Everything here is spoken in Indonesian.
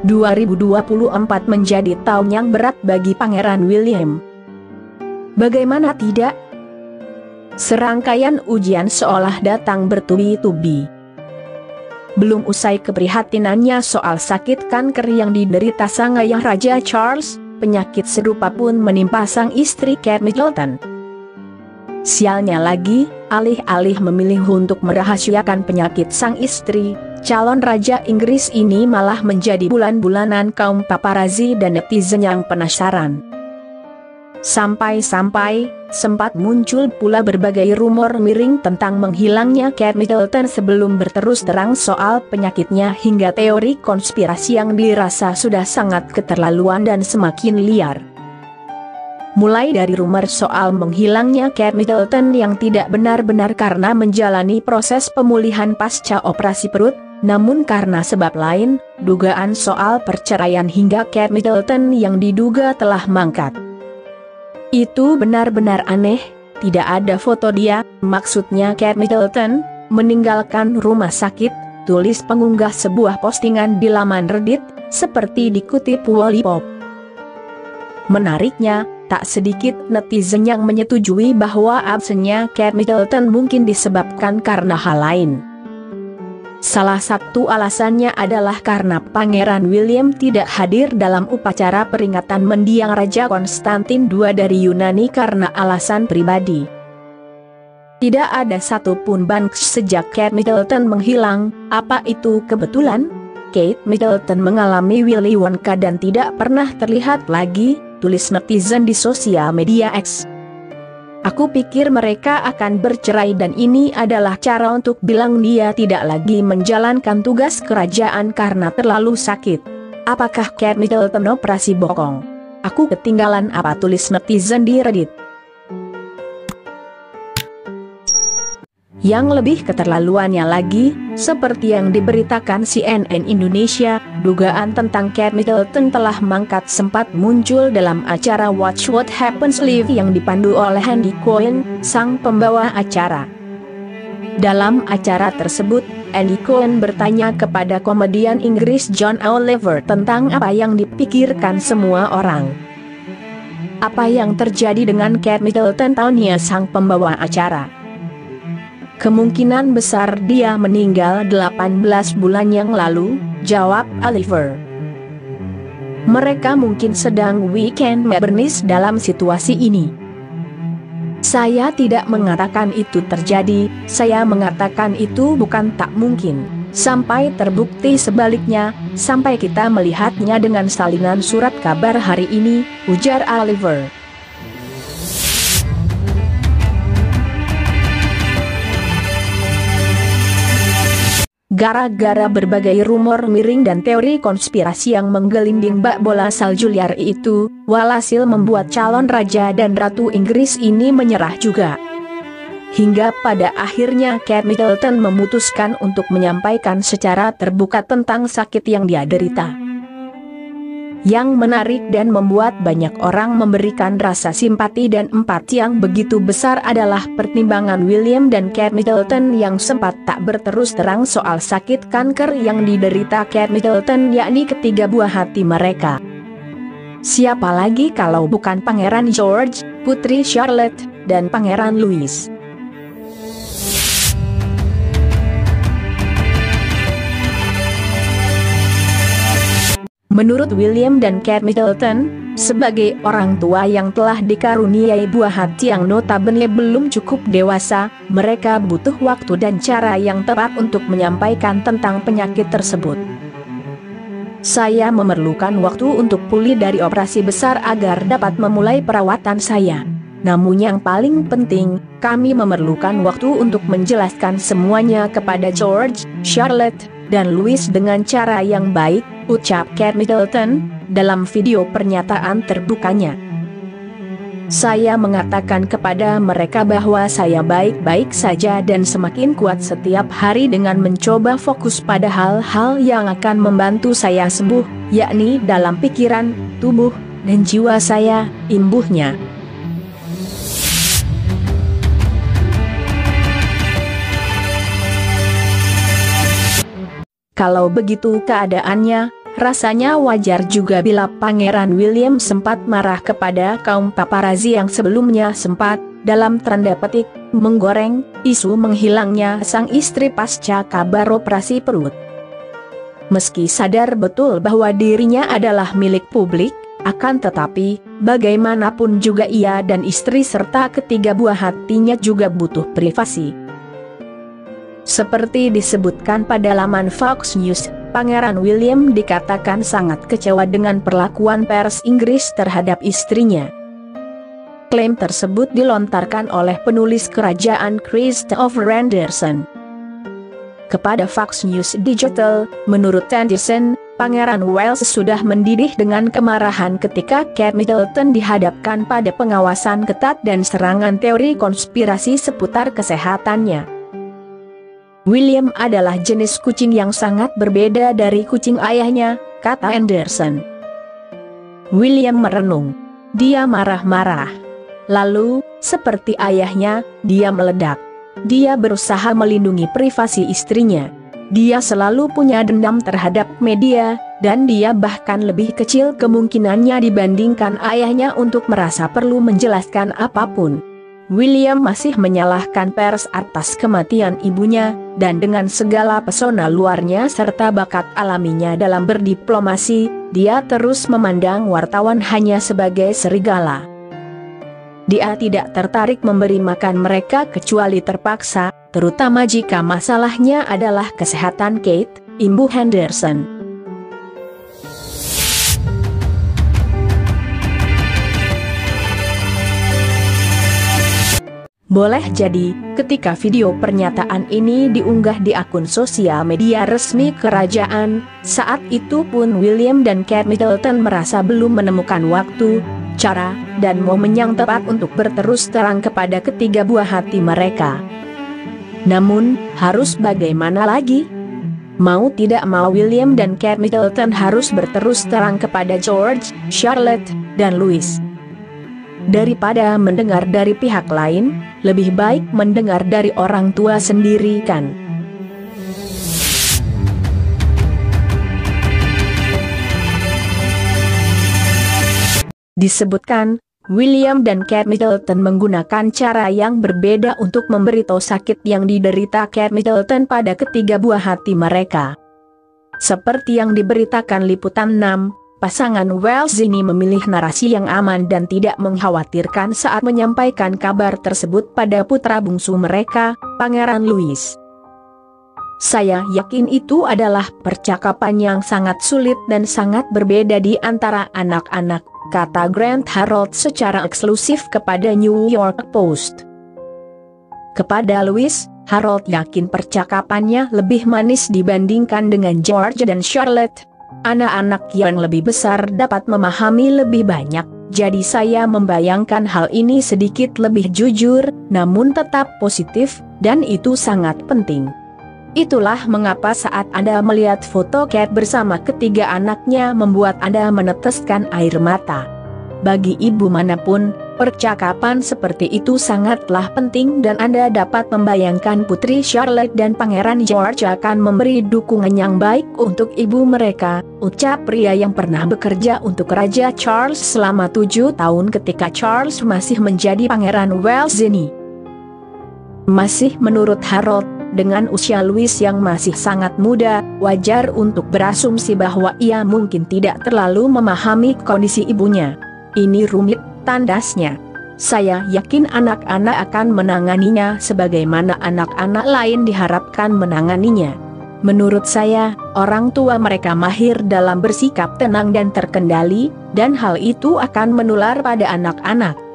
2024 menjadi tahun yang berat bagi Pangeran William. Bagaimana tidak? Serangkaian ujian seolah datang bertubi-tubi. Belum usai keprihatinannya soal sakit kanker yang diderita sang ayah Raja Charles, penyakit serupa pun menimpa sang istri Kate Middleton. Sialnya lagi, alih-alih memilih untuk merahasiakan penyakit sang istri, calon Raja Inggris ini malah menjadi bulan-bulanan kaum paparazi dan netizen yang penasaran. Sampai-sampai, sempat muncul pula berbagai rumor miring tentang menghilangnya Kate Middleton sebelum berterus terang soal penyakitnya hingga teori konspirasi yang dirasa sudah sangat keterlaluan dan semakin liar. Mulai dari rumor soal menghilangnya Kate Middleton yang tidak benar-benar karena menjalani proses pemulihan pasca operasi perut, namun karena sebab lain, dugaan soal perceraian hingga Kate Middleton yang diduga telah mangkat. Itu benar-benar aneh, tidak ada foto dia, maksudnya Kate Middleton, meninggalkan rumah sakit, tulis pengunggah sebuah postingan di laman Reddit, seperti dikutip Wallipop. Menariknya, tak sedikit netizen yang menyetujui bahwa absennya Kate Middleton mungkin disebabkan karena hal lain. Salah satu alasannya adalah karena Pangeran William tidak hadir dalam upacara peringatan mendiang Raja Konstantin II dari Yunani karena alasan pribadi. Tidak ada satupun banks sejak Kate Middleton menghilang. Apa itu kebetulan? Kate Middleton mengalami Willy Wonka dan tidak pernah terlihat lagi, tulis netizen di sosial media X. Aku pikir mereka akan bercerai dan ini adalah cara untuk bilang dia tidak lagi menjalankan tugas kerajaan karena terlalu sakit. Apakah Kate Middleton operasi bokong? Aku ketinggalan apa, tulis netizen di Reddit. Yang lebih keterlaluannya lagi, seperti yang diberitakan CNN Indonesia, dugaan tentang Kate Middleton telah mangkat sempat muncul dalam acara Watch What Happens Live yang dipandu oleh Andy Cohen, sang pembawa acara. Dalam acara tersebut, Andy Cohen bertanya kepada komedian Inggris John Oliver tentang apa yang dipikirkan semua orang. Apa yang terjadi dengan Kate Middleton, tanya sang pembawa acara. Kemungkinan besar dia meninggal 18 bulan yang lalu, jawab Oliver. Mereka mungkin sedang weekend bernis dalam situasi ini. Saya tidak mengatakan itu terjadi, saya mengatakan itu bukan tak mungkin. Sampai terbukti sebaliknya, sampai kita melihatnya dengan salinan surat kabar hari ini, ujar Oliver. Gara-gara berbagai rumor miring dan teori konspirasi yang menggelinding bak bola salju liar itu, walhasil membuat calon raja dan ratu Inggris ini menyerah juga. Hingga pada akhirnya Kate Middleton memutuskan untuk menyampaikan secara terbuka tentang sakit yang dia derita. Yang menarik dan membuat banyak orang memberikan rasa simpati dan empati yang begitu besar adalah pertimbangan William dan Kate Middleton yang sempat tak berterus terang soal sakit kanker yang diderita Kate Middleton, yakni ketiga buah hati mereka. Siapa lagi kalau bukan Pangeran George, Putri Charlotte, dan Pangeran Louis. Menurut William dan Kate Middleton, sebagai orang tua yang telah dikaruniai buah hati yang notabene belum cukup dewasa, mereka butuh waktu dan cara yang tepat untuk menyampaikan tentang penyakit tersebut. Saya memerlukan waktu untuk pulih dari operasi besar agar dapat memulai perawatan saya. Namun yang paling penting, kami memerlukan waktu untuk menjelaskan semuanya kepada George, Charlotte, dan Louis dengan cara yang baik, ucap Kate Middleton, dalam video pernyataan terbukanya. Saya mengatakan kepada mereka bahwa saya baik-baik saja dan semakin kuat setiap hari dengan mencoba fokus pada hal-hal yang akan membantu saya sembuh, yakni dalam pikiran, tubuh, dan jiwa saya, imbuhnya. Kalau begitu keadaannya, Rasanya wajar juga bila Pangeran William sempat marah kepada kaum paparazi yang sebelumnya sempat, dalam tanda petik, menggoreng isu menghilangnya sang istri pasca kabar operasi perut. Meski sadar betul bahwa dirinya adalah milik publik, akan tetapi, bagaimanapun juga ia dan istri serta ketiga buah hatinya juga butuh privasi. Seperti disebutkan pada laman Fox News, Pangeran William dikatakan sangat kecewa dengan perlakuan pers Inggris terhadap istrinya. Klaim tersebut dilontarkan oleh penulis kerajaan Christopher Anderson kepada Fox News Digital. Menurut Anderson, Pangeran Wales sudah mendidih dengan kemarahan ketika Kate Middleton dihadapkan pada pengawasan ketat dan serangan teori konspirasi seputar kesehatannya. William adalah jenis kucing yang sangat berbeda dari kucing ayahnya, kata Anderson. William merenung. Dia marah-marah. Lalu, seperti ayahnya, dia meledak. Dia berusaha melindungi privasi istrinya. Dia selalu punya dendam terhadap media, dan dia bahkan lebih kecil kemungkinannya dibandingkan ayahnya untuk merasa perlu menjelaskan apapun. William masih menyalahkan pers atas kematian ibunya, dan dengan segala pesona luarnya serta bakat alaminya dalam berdiplomasi, dia terus memandang wartawan hanya sebagai serigala. Dia tidak tertarik memberi makan mereka kecuali terpaksa, terutama jika masalahnya adalah kesehatan Kate, imbuh Henderson. Boleh jadi, ketika video pernyataan ini diunggah di akun sosial media resmi kerajaan, saat itu pun William dan Kate Middleton merasa belum menemukan waktu, cara, dan momen yang tepat untuk berterus terang kepada ketiga buah hati mereka. Namun, harus bagaimana lagi? Mau tidak mau William dan Kate Middleton harus berterus terang kepada George, Charlotte, dan Louis. Daripada mendengar dari pihak lain, lebih baik mendengar dari orang tua sendiri kan. Disebutkan, William dan Kate Middleton menggunakan cara yang berbeda untuk memberitahu sakit yang diderita Kate Middleton pada ketiga buah hati mereka. Seperti yang diberitakan Liputan 6, pasangan Wales ini memilih narasi yang aman dan tidak mengkhawatirkan saat menyampaikan kabar tersebut pada putra bungsu mereka, Pangeran Louis. Saya yakin itu adalah percakapan yang sangat sulit dan sangat berbeda di antara anak-anak, kata Grant Harold secara eksklusif kepada New York Post. Kepada Louis, Harold yakin percakapannya lebih manis dibandingkan dengan George dan Charlotte. Anak-anak yang lebih besar dapat memahami lebih banyak, jadi saya membayangkan hal ini sedikit lebih jujur, namun tetap positif, dan itu sangat penting. Itulah mengapa saat Anda melihat foto Kate bersama ketiga anaknya membuat Anda meneteskan air mata. Bagi ibu manapun, percakapan seperti itu sangatlah penting dan Anda dapat membayangkan Putri Charlotte dan Pangeran George akan memberi dukungan yang baik untuk ibu mereka, ucap pria yang pernah bekerja untuk Raja Charles selama 7 tahun ketika Charles masih menjadi Pangeran Wales ini. Masih menurut Harold, dengan usia Louis yang masih sangat muda, wajar untuk berasumsi bahwa ia mungkin tidak terlalu memahami kondisi ibunya. Ini rumit, tandasnya. Saya yakin anak-anak akan menanganinya sebagaimana anak-anak lain diharapkan menanganinya. Menurut saya, orang tua mereka mahir dalam bersikap tenang dan terkendali, dan hal itu akan menular pada anak-anak.